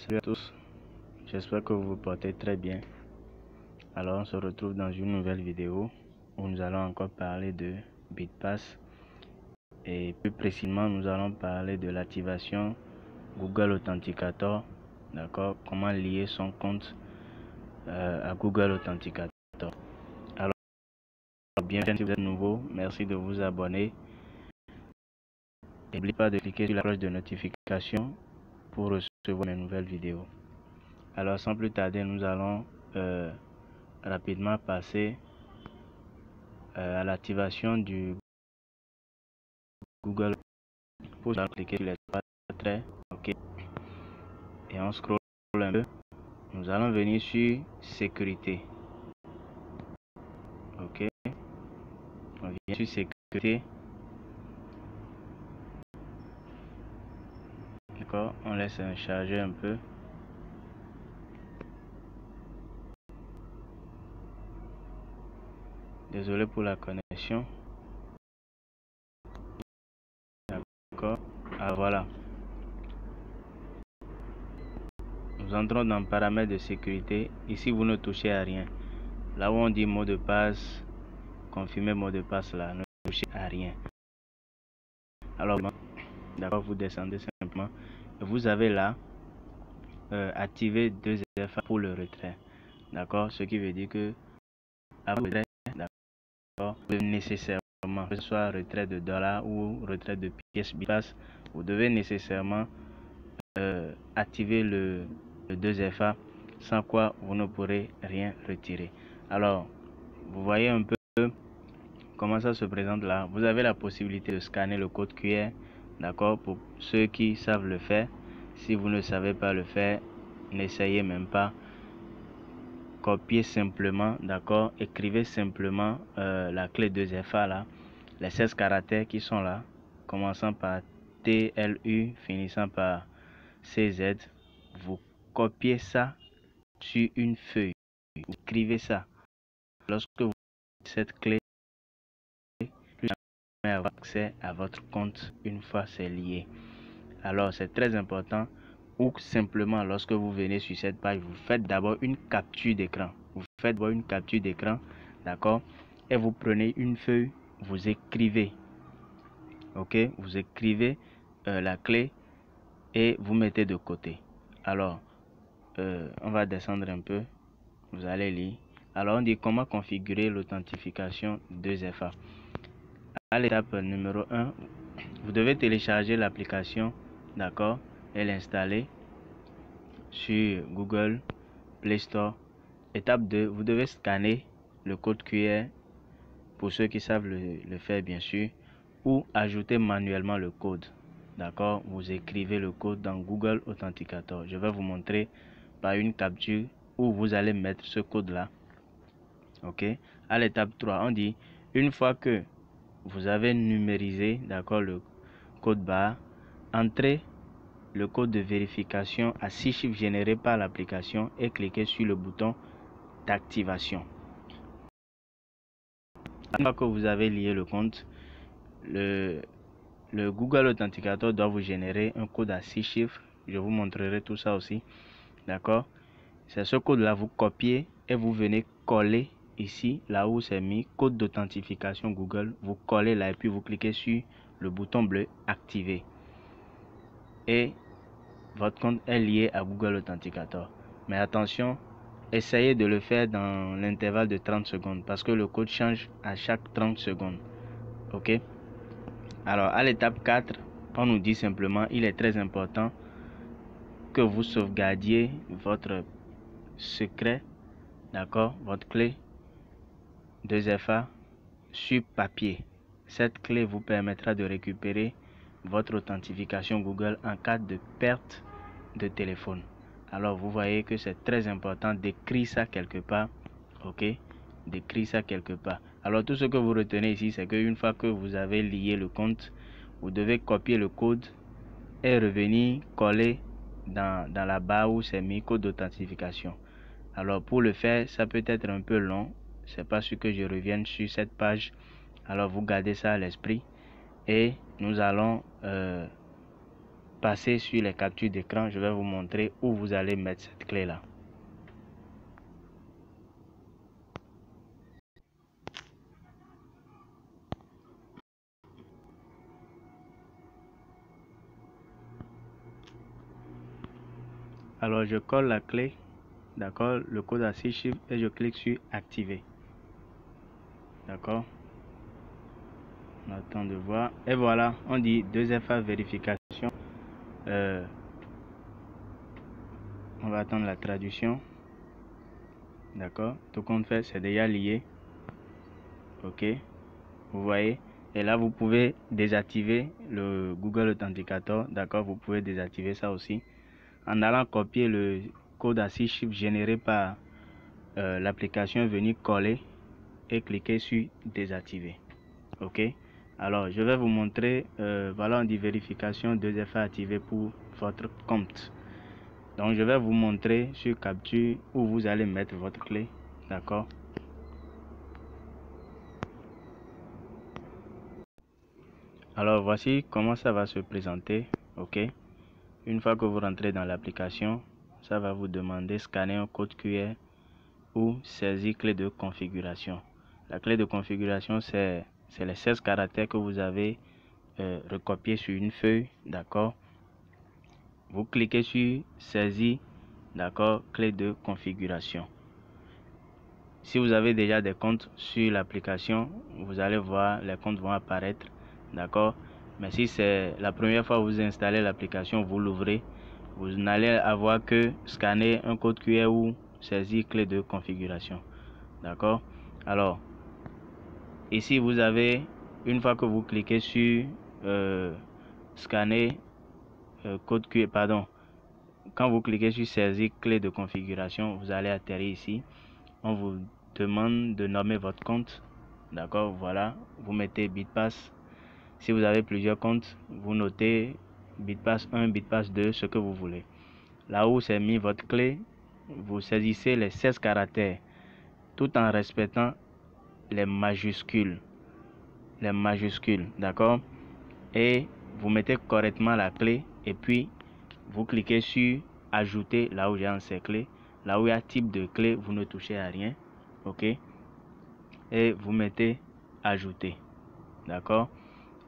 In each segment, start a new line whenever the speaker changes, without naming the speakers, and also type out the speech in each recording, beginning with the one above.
Salut à tous, j'espère que vous vous portez très bien. Alors on se retrouve dans une nouvelle vidéo où nous allons encore parler de BitPass et plus précisément nous allons parler de l'activation Google Authenticator, d'accord, comment lier son compte à Google Authenticator. Alors bienvenue si vous êtes nouveau, merci de vous abonner. N'oubliez pas de cliquer sur la cloche de notification pour recevoir mes nouvelles vidéos. Alors sans plus tarder, nous allons rapidement passer à l'activation du Google. Pour ça, cliquer sur les trois traits, ok, et on scroll un peu. Nous allons venir sur sécurité, ok, on vient sur sécurité, d'accord, on laisse charger un peu. Désolé pour la connexion. D'accord. Ah voilà. Nous entrons dans paramètres de sécurité. Ici vous ne touchez à rien. Là où on dit mot de passe, confirmer mot de passe là, ne touchez à rien. Alors d'accord, vous descendez simplement. Vous avez là activer 2FA pour le retrait. D'accord, ce qui veut dire que après le retrait, d'accord, nécessairement, que ce soit retrait de dollars ou retrait de pièces BitPass, vous devez nécessairement activer le 2FA, sans quoi vous ne pourrez rien retirer. Alors, vous voyez un peu comment ça se présente là. Vous avez la possibilité de scanner le code QR, d'accord, pour ceux qui savent le faire. Si vous ne savez pas le faire, n'essayez même pas. Copiez simplement, d'accord, écrivez simplement la clé 2FA là, les 16 caractères qui sont là, commençant par TLU, finissant par CZ. Vous copiez ça sur une feuille, vous écrivez ça. Lorsque vous avez cette clé, plus jamais avoir accès à votre compte une fois c'est lié. Alors c'est très important, ou simplement lorsque vous venez sur cette page, vous faites d'abord une capture d'écran. Vous faites d'abord une capture d'écran, d'accord, et vous prenez une feuille, vous écrivez, ok, vous écrivez la clé et vous mettez de côté. Alors on va descendre un peu, vous allez lire. Alors on dit comment configurer l'authentification 2FA. À l'étape numéro 1, vous devez télécharger l'application, d'accord, et l'installer sur Google Play Store. Étape 2, vous devez scanner le code QR pour ceux qui savent le faire bien sûr, ou ajouter manuellement le code. D'accord, vous écrivez le code dans Google Authenticator. Je vais vous montrer par une capture où vous allez mettre ce code là. Ok, à l'étape 3, on dit une fois que vous avez numérisé, d'accord, le code barre, entrez le code de vérification à 6 chiffres généré par l'application et cliquez sur le bouton d'activation. Une fois que vous avez lié le compte, le Google Authenticator doit vous générer un code à 6 chiffres. Je vous montrerai tout ça aussi. D'accord, c'est ce code là, vous copiez et vous venez coller ici, là où c'est mis code d'authentification Google. Vous collez là et puis vous cliquez sur le bouton bleu activer. Et votre compte est lié à Google Authenticator. Mais attention, essayez de le faire dans l'intervalle de 30 secondes parce que le code change à chaque 30 secondes. Ok. Alors à l'étape 4, on nous dit simplement il est très important que vous sauvegardiez votre secret, d'accord, votre clé 2FA sur papier. Cette clé vous permettra de récupérer votre authentification Google en cas de perte de téléphone. Alors vous voyez que c'est très important d'écrire ça quelque part, ok, d'écrire ça quelque part. Alors tout ce que vous retenez ici, c'est qu'une fois que vous avez lié le compte, vous devez copier le code et revenir coller dans la barre où c'est mis code d'authentification. Alors pour le faire, ça peut être un peu long, c'est pas sûr que je revienne sur cette page. Alors vous gardez ça à l'esprit et nous allons passer sur les captures d'écran, je vais vous montrer où vous allez mettre cette clé là. Alors je colle la clé, d'accord, le code à 6 chiffres et je clique sur activer. D'accord. On attend de voir. Et voilà, on dit 2FA vérification. On va attendre la traduction. D'accord. Tout compte fait, c'est déjà lié. Ok. Vous voyez. Et là, vous pouvez désactiver le Google Authenticator. D'accord. Vous pouvez désactiver ça aussi. En allant copier le code à 6 chiffres généré par l'application, venir coller et cliquer sur désactiver. Ok. Alors, je vais vous montrer. Voilà, on dit vérification 2FA activée pour votre compte. Donc, je vais vous montrer sur capture où vous allez mettre votre clé. D'accord. Alors, voici comment ça va se présenter. Ok. Une fois que vous rentrez dans l'application, ça va vous demander scanner un code QR ou saisir clé de configuration. La clé de configuration, c'est les 16 caractères que vous avez recopiés sur une feuille. D'accord. Vous cliquez sur saisir, d'accord, clé de configuration. Si vous avez déjà des comptes sur l'application, vous allez voir, les comptes vont apparaître, d'accord. Mais si c'est la première fois que vous installez l'application, vous l'ouvrez, vous n'allez avoir que scanner un code QR ou saisir clé de configuration, d'accord. Alors, ici vous avez, une fois que vous cliquez sur scanner code QR, pardon, quand vous cliquez sur saisir clé de configuration, vous allez atterrir ici. On vous demande de nommer votre compte. D'accord, voilà. Vous mettez BitPass. Si vous avez plusieurs comptes, vous notez BitPass 1, BitPass 2, ce que vous voulez. Là où c'est mis votre clé, vous saisissez les 16 caractères tout en respectant les majuscules. Les majuscules, d'accord. Et vous mettez correctement la clé et puis vous cliquez sur ajouter là où j'ai encerclé. Là où il y a type de clé, vous ne touchez à rien. Ok. Et vous mettez ajouter. D'accord.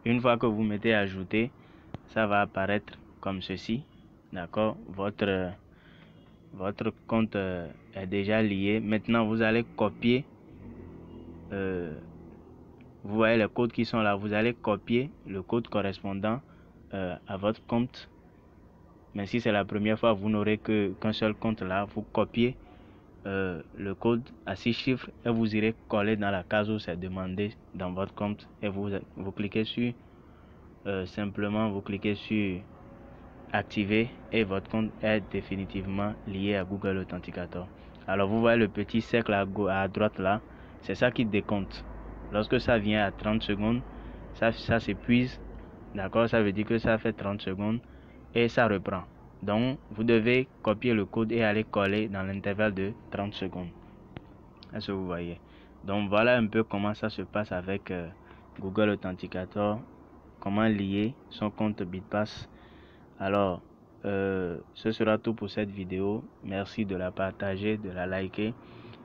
Une fois que vous mettez ajouter, ça va apparaître comme ceci. D'accord. Votre compte est déjà lié. Maintenant, vous allez copier. Vous voyez les codes qui sont là. Vous allez copier le code correspondant à votre compte. Mais si c'est la première fois, vous n'aurez qu'un seul compte là. Vous copiez le code à 6 chiffres et vous irez coller dans la case où c'est demandé dans votre compte et vous cliquez sur simplement vous cliquez sur activer et votre compte est définitivement lié à Google Authenticator. Alors vous voyez le petit cercle à droite là, c'est ça qui décompte. Lorsque ça vient à 30 secondes, ça s'épuise, d'accord, ça veut dire que ça fait 30 secondes et ça reprend. Donc, vous devez copier le code et aller coller dans l'intervalle de 30 secondes. Est-ce que vous voyez? Donc, voilà un peu comment ça se passe avec Google Authenticator. Comment lier son compte BitPass. Alors, ce sera tout pour cette vidéo. Merci de la partager, de la liker.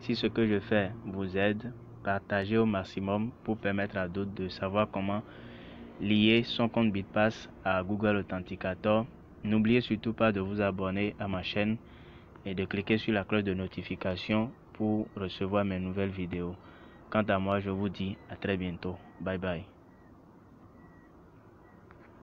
Si ce que je fais vous aide, partagez au maximum pour permettre à d'autres de savoir comment lier son compte BitPass à Google Authenticator. N'oubliez surtout pas de vous abonner à ma chaîne et de cliquer sur la cloche de notification pour recevoir mes nouvelles vidéos. Quant à moi, je vous dis à très bientôt. Bye bye.